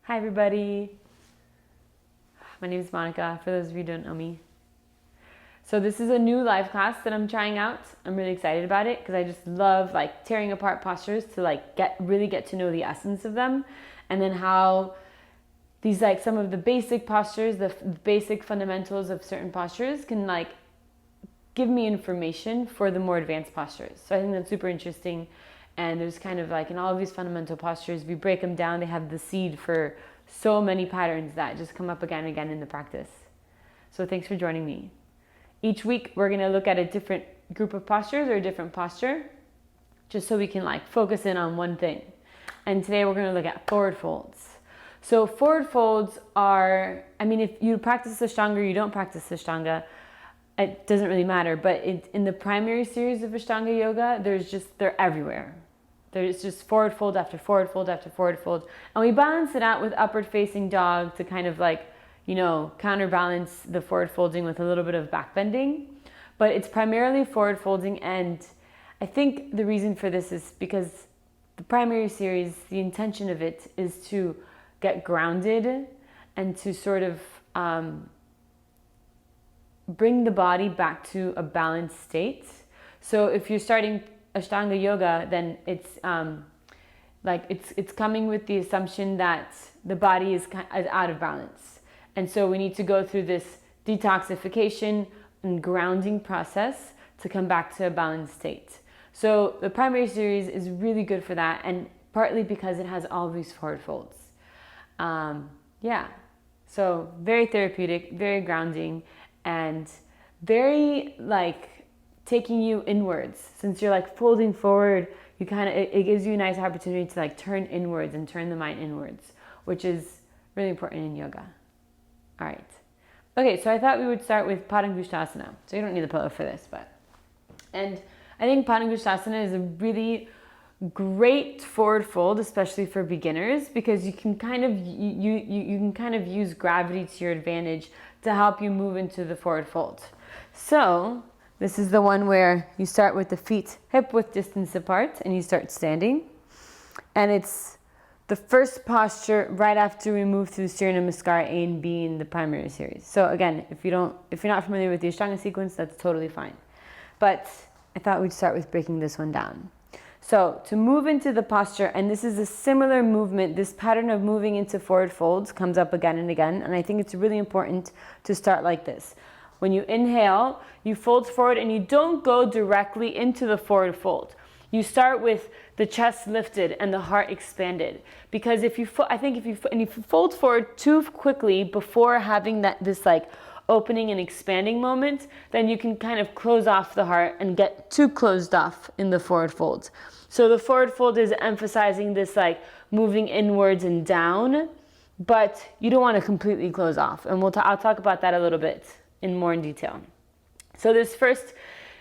Hi everybody, my name is Monica, for those of you who don't know me. So this is a new live class that I'm trying out. I'm really excited about it because I just love like tearing apart postures to like really get to know the essence of them, and then how these like some of the basic postures, the basic fundamentals of certain postures can like give me information for the more advanced postures. So I think that's super interesting. And there's kind of like in all of these fundamental postures, if you break them down, they have the seed for so many patterns that just come up again and again in the practice. So thanks for joining me. Each week, we're going to look at a different group of postures or a different posture, just so we can like focus in on one thing. And today we're going to look at forward folds. So forward folds are, I mean, if you practice Ashtanga or you don't practice Ashtanga, it doesn't really matter. But in the primary series of Ashtanga yoga, they're everywhere. There's just forward fold after forward fold after forward fold. And we balance it out with upward facing dog to kind of like, you know, counterbalance the forward folding with a little bit of back bending. But it's primarily forward folding. And I think the reason for this is because the primary series, the intention of it is to get grounded and to sort of bring the body back to a balanced state. So if you're starting Ashtanga yoga, then it's it's coming with the assumption that the body is out of balance. And so we need to go through this detoxification and grounding process to come back to a balanced state. So the primary series is really good for that, and partly because it has all these forward folds. So very therapeutic, very grounding, and very like taking you inwards. Since you're like folding forward, you kind of, it gives you a nice opportunity to like turn inwards and turn the mind inwards, which is really important in yoga. All right. Okay, so I thought we would start with Padangusthasana. So you don't need the pillow for this, and I think Padangusthasana is a really great forward fold, especially for beginners, because you can kind of you can kind of use gravity to your advantage to help you move into the forward fold. So this is the one where you start with the feet hip width distance apart and you start standing. And it's the first posture right after we move through Surya Namaskar A and B in the primary series. So again, if you're not familiar with the Ashtanga sequence, that's totally fine. But I thought we'd start with breaking this one down. So to move into the posture, and this is a similar movement, this pattern of moving into forward folds comes up again and again, and I think it's really important to start like this. When you inhale, you fold forward and you don't go directly into the forward fold. You start with the chest lifted and the heart expanded, because if you fold forward too quickly before having this like opening and expanding moment, then you can kind of close off the heart and get too closed off in the forward fold. So the forward fold is emphasizing this like moving inwards and down, but you don't want to completely close off. And I'll talk about that a little bit more in detail. So this first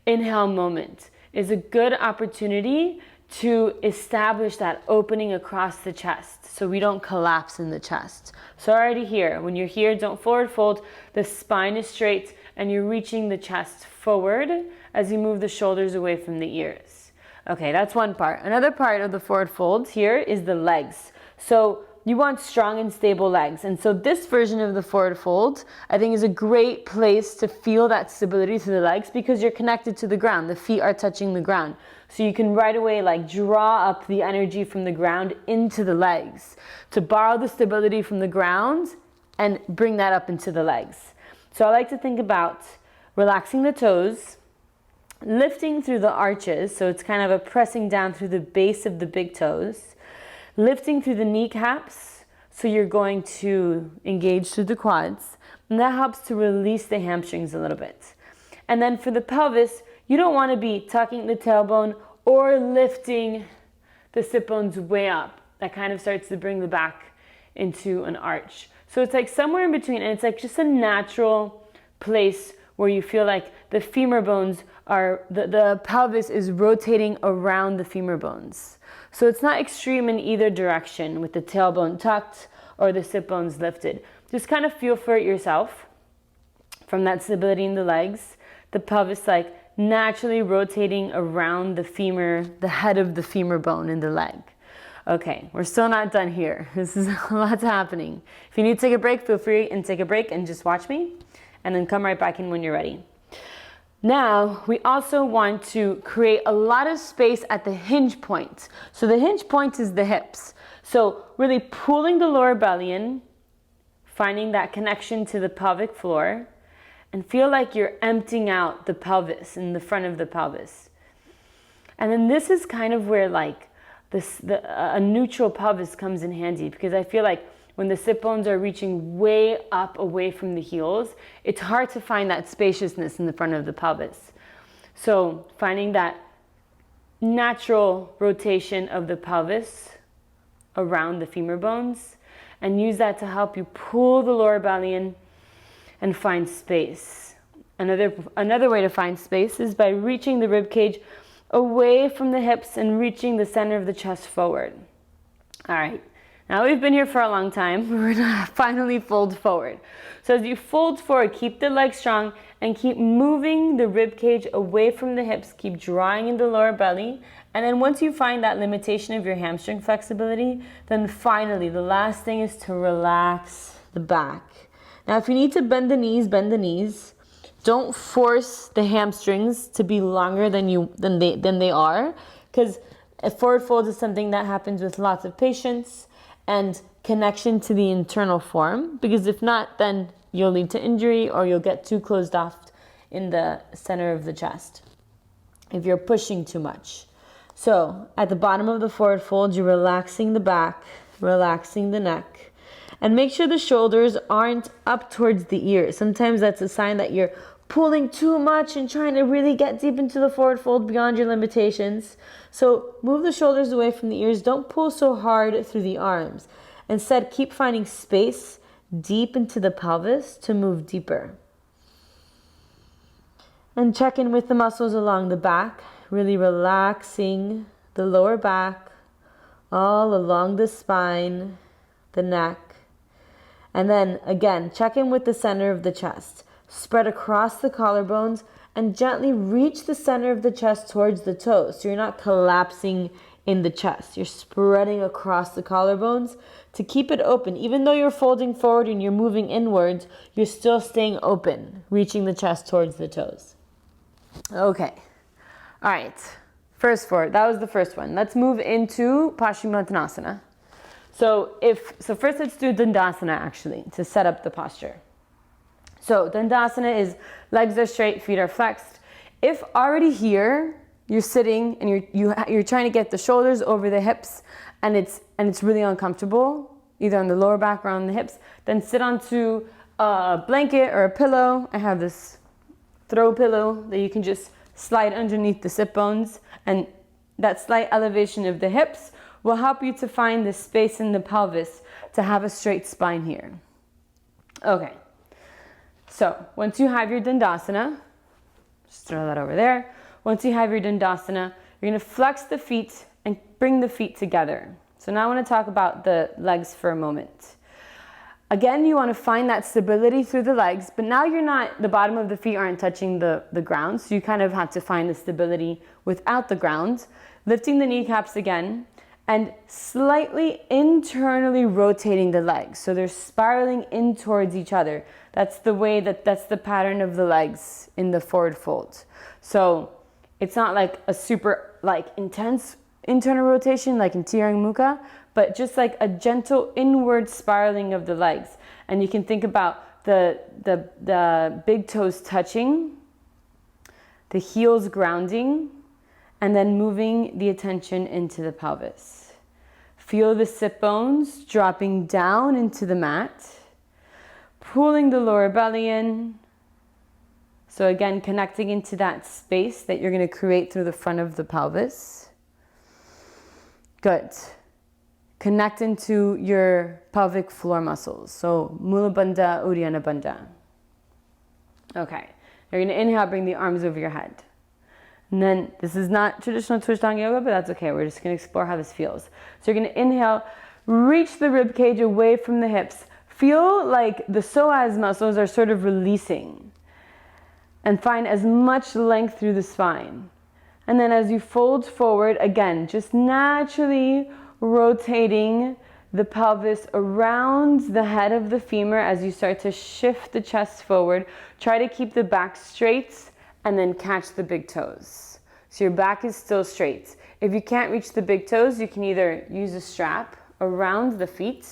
inhale moment is a good opportunity to establish that opening across the chest so we don't collapse in the chest. So already here, when you're here, don't forward fold, the spine is straight and you're reaching the chest forward as you move the shoulders away from the ears. Okay, that's one part. Another part of the forward fold here is the legs. So you want strong and stable legs. And so this version of the forward fold, I think, is a great place to feel that stability through the legs because you're connected to the ground. The feet are touching the ground. So you can right away like draw up the energy from the ground into the legs to borrow the stability from the ground and bring that up into the legs. So I like to think about relaxing the toes, lifting through the arches. So it's kind of a pressing down through the base of the big toes, lifting through the kneecaps. So you're going to engage through the quads, and that helps to release the hamstrings a little bit. And then for the pelvis, you don't want to be tucking the tailbone or lifting the sit bones way up. That kind of starts to bring the back into an arch. So it's like somewhere in between, and it's like just a natural place where you feel like the femur bones are, the pelvis is rotating around the femur bones. So it's not extreme in either direction with the tailbone tucked or the sit bones lifted. Just kind of feel for it yourself from that stability in the legs. The pelvis like naturally rotating around the femur, the head of the femur bone in the leg. Okay, we're still not done here. This is lots happening. If you need to take a break, feel free and take a break and just watch me, and then come right back in when you're ready. Now, we also want to create a lot of space at the hinge point. So the hinge point is the hips. So really pulling the lower belly in, finding that connection to the pelvic floor, and feel like you're emptying out the pelvis in the front of the pelvis. And then this is kind of where like a neutral pelvis comes in handy, because I feel like when the sit bones are reaching way up away from the heels, it's hard to find that spaciousness in the front of the pelvis. So finding that natural rotation of the pelvis around the femur bones, and use that to help you pull the lower belly in and find space. Another way to find space is by reaching the rib cage away from the hips and reaching the center of the chest forward. All right. Now we've been here for a long time. We're gonna finally fold forward. So as you fold forward, keep the legs strong and keep moving the rib cage away from the hips. Keep drawing in the lower belly. And then once you find that limitation of your hamstring flexibility, then finally the last thing is to relax the back. Now if you need to bend the knees, bend the knees. Don't force the hamstrings to be longer than they are, because a forward fold is something that happens with lots of patience and connection to the internal form, because if not, then you'll lead to injury or you'll get too closed off in the center of the chest if you're pushing too much. So at the bottom of the forward fold, you're relaxing the back, relaxing the neck, and make sure the shoulders aren't up towards the ears. Sometimes that's a sign that you're pulling too much and trying to really get deep into the forward fold beyond your limitations. So move the shoulders away from the ears. Don't pull so hard through the arms. Instead, keep finding space deep into the pelvis to move deeper. And check in with the muscles along the back, really relaxing the lower back, all along the spine, the neck. And then again, check in with the center of the chest. Spread across the collarbones and gently reach the center of the chest towards the toes. So you're not collapsing in the chest. You're spreading across the collarbones to keep it open. Even though you're folding forward and you're moving inwards, you're still staying open, reaching the chest towards the toes. Okay. All right. First forward. That was the first one. Let's move into Paschimottanasana. So first let's do Dandasana actually to set up the posture. So Dandasana is legs are straight, feet are flexed. If already here you're sitting and you're trying to get the shoulders over the hips and it's really uncomfortable, either on the lower back or on the hips, then sit onto a blanket or a pillow. I have this throw pillow that you can just slide underneath the sit bones, and that slight elevation of the hips will help you to find the space in the pelvis to have a straight spine here. Okay. So once you have your Dandasana, just throw that over there. Once you have your Dandasana, you're going to flex the feet and bring the feet together. So now I want to talk about the legs for a moment. Again, you want to find that stability through the legs, but now the bottom of the feet aren't touching the ground, so you kind of have to find the stability without the ground. Lifting the kneecaps again, and slightly internally rotating the legs. So they're spiraling in towards each other. That's the pattern of the legs in the forward fold. So it's not like a super intense internal rotation like in Tirang Mukha, but just like a gentle inward spiraling of the legs. And you can think about the big toes touching, the heels grounding, and then moving the attention into the pelvis. Feel the sit bones dropping down into the mat, pulling the lower belly in. So again, connecting into that space that you're going to create through the front of the pelvis. Good. Connect into your pelvic floor muscles. So Mula Bandha, Uddiyana Bandha. Okay. You're going to inhale, bring the arms over your head. And then this is not traditional Twishdanga yoga, but that's okay. We're just going to explore how this feels. So you're going to inhale, reach the rib cage away from the hips. Feel like the psoas muscles are sort of releasing. And find as much length through the spine. And then as you fold forward, again, just naturally rotating the pelvis around the head of the femur as you start to shift the chest forward. Try to keep the back straight and then catch the big toes. So your back is still straight. If you can't reach the big toes, you can either use a strap around the feet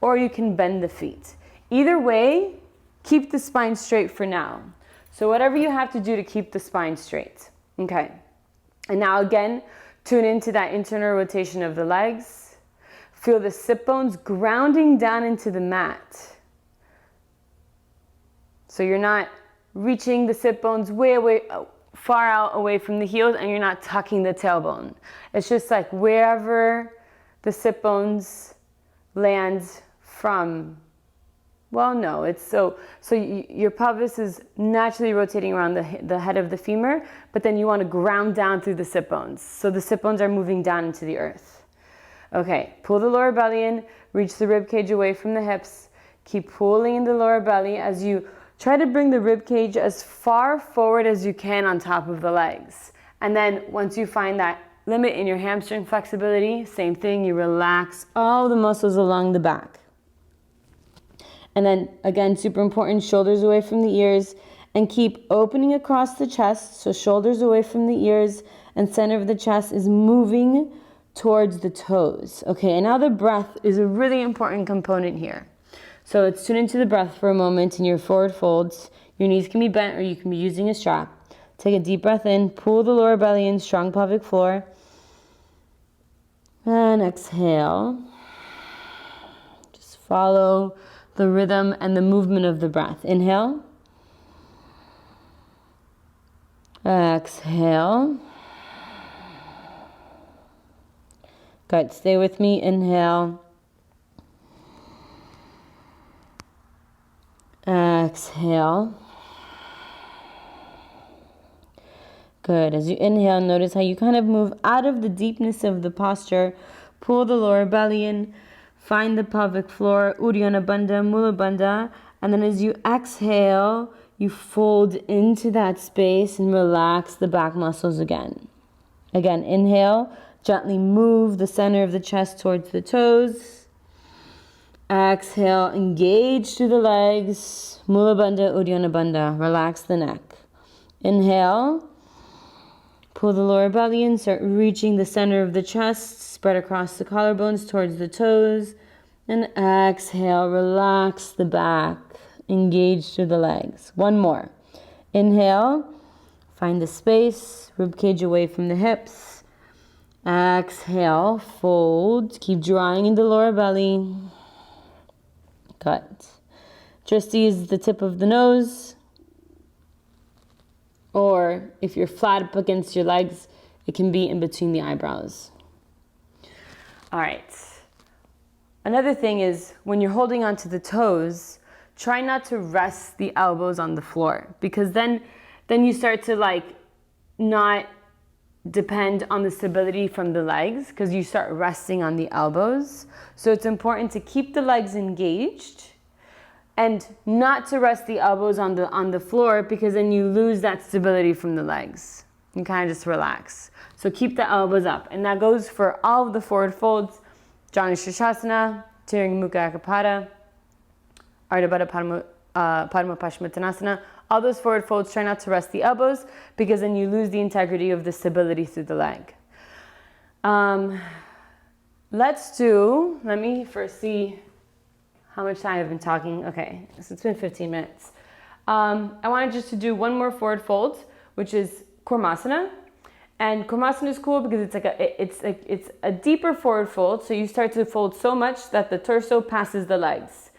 or you can bend the feet. Either way, keep the spine straight for now. So whatever you have to do to keep the spine straight. Okay. And now again, tune into that internal rotation of the legs. Feel the sit bones grounding down into the mat. So you're not reaching the sit bones way far out away from the heels, and you're not tucking the tailbone. It's just like wherever the sit bones land from. Well, no, it's so your pelvis is naturally rotating around the head of the femur, but then you want to ground down through the sit bones. So the sit bones are moving down into the earth. Okay, pull the lower belly in, reach the rib cage away from the hips. Keep pulling in the lower belly as you try to bring the rib cage as far forward as you can on top of the legs. And then once you find that limit in your hamstring flexibility, same thing, you relax all the muscles along the back. And then again, super important, shoulders away from the ears, and keep opening across the chest. So shoulders away from the ears, and center of the chest is moving towards the toes. Okay, and now the breath is a really important component here. So let's tune into the breath for a moment in your forward folds. Your knees can be bent or you can be using a strap. Take a deep breath in, pull the lower belly in, strong pelvic floor. And exhale. Just follow the rhythm and the movement of the breath. Inhale. Exhale. Good. Stay with me. Inhale. Exhale. Good. As you inhale, notice how you kind of move out of the deepness of the posture. Pull the lower belly in. Find the pelvic floor, Uddiyana Bandha, Mula Bandha, and then as you exhale, you fold into that space and relax the back muscles again. Again, inhale, gently move the center of the chest towards the toes. Exhale, engage through the legs, Mula Bandha, Uddiyana Bandha, relax the neck. Inhale, pull the lower belly in, start reaching the center of the chest, spread across the collarbones towards the toes, and exhale, relax the back, engage through the legs. One more. Inhale, find the space, ribcage away from the hips. Exhale, fold, keep drawing in the lower belly. Good. Just use the tip of the nose, or if you're flat up against your legs, it can be in between the eyebrows. All right. Another thing is when you're holding onto the toes, try not to rest the elbows on the floor, because then you start to not depend on the stability from the legs, because you start resting on the elbows. So it's important to keep the legs engaged and not to rest the elbows on the floor, because then you lose that stability from the legs. You kind of just relax. So keep the elbows up. And that goes for all of the forward folds. Janu Shirshasana, Tiranga Mukha Akapata, Ardha Baddha Padma Paschimottanasana. All those forward folds, try not to rest the elbows, because then you lose the integrity of the stability through the leg. Let me first see how much time I've been talking. Okay, so it's been 15 minutes. I wanted just to do one more forward fold, which is Kurmasana. And Kurmasana is cool because it's a deeper forward fold. So you start to fold so much that the torso passes the legs.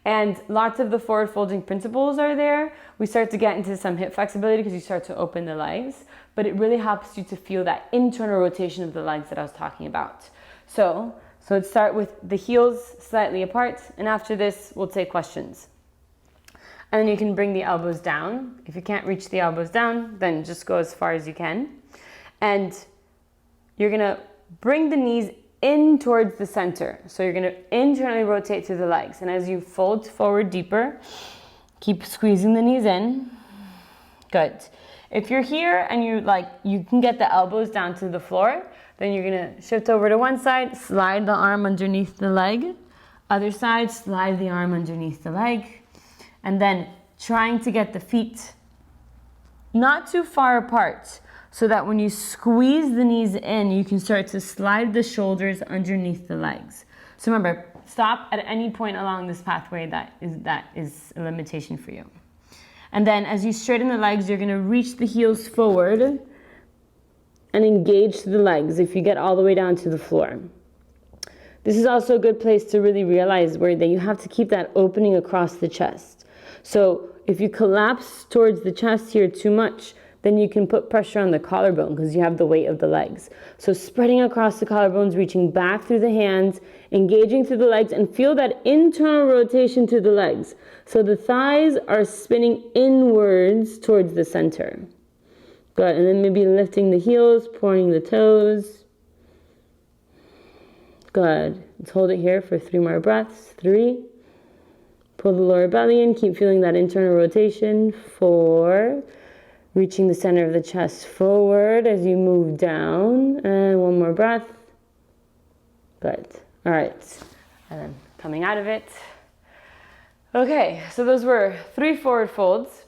And lots of the forward folding principles are there. We start to get into some hip flexibility because you start to open the legs. But it really helps you to feel that internal rotation of the legs that I was talking about. So let's start with the heels slightly apart. And after this, we'll take questions. And then you can bring the elbows down. If you can't reach the elbows down, then just go as far as you can. And you're going to bring the knees in towards the center. So you're going to internally rotate through the legs. And as you fold forward deeper, keep squeezing the knees in. Good. If you're here and you can get the elbows down to the floor, Then you're gonna shift over to one side, slide the arm underneath the leg. Other side, slide the arm underneath the leg. And then trying to get the feet not too far apart so that when you squeeze the knees in, you can start to slide the shoulders underneath the legs. So remember, stop at any point along this pathway that is a limitation for you. And then as you straighten the legs, you're gonna reach the heels forward and engage the legs if you get all the way down to the floor. This is also a good place to really realize that you have to keep that opening across the chest. So if you collapse towards the chest here too much, then you can put pressure on the collarbone because you have the weight of the legs. So spreading across the collarbones, reaching back through the hands, engaging through the legs, and feel that internal rotation to the legs. So the thighs are spinning inwards towards the center. Good, and then maybe lifting the heels, pointing the toes. Good, let's hold it here for 3 more breaths. 3. Pull the lower belly in, keep feeling that internal rotation. 4. Reaching the center of the chest forward as you move down. And 1 more breath. Good. All right. And then coming out of it. Okay, so those were 3 forward folds.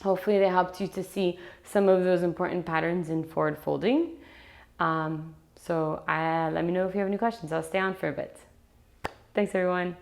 Hopefully they helped you to see some of those important patterns in forward folding. Let me know if you have any questions. I'll stay on for a bit. Thanks, everyone.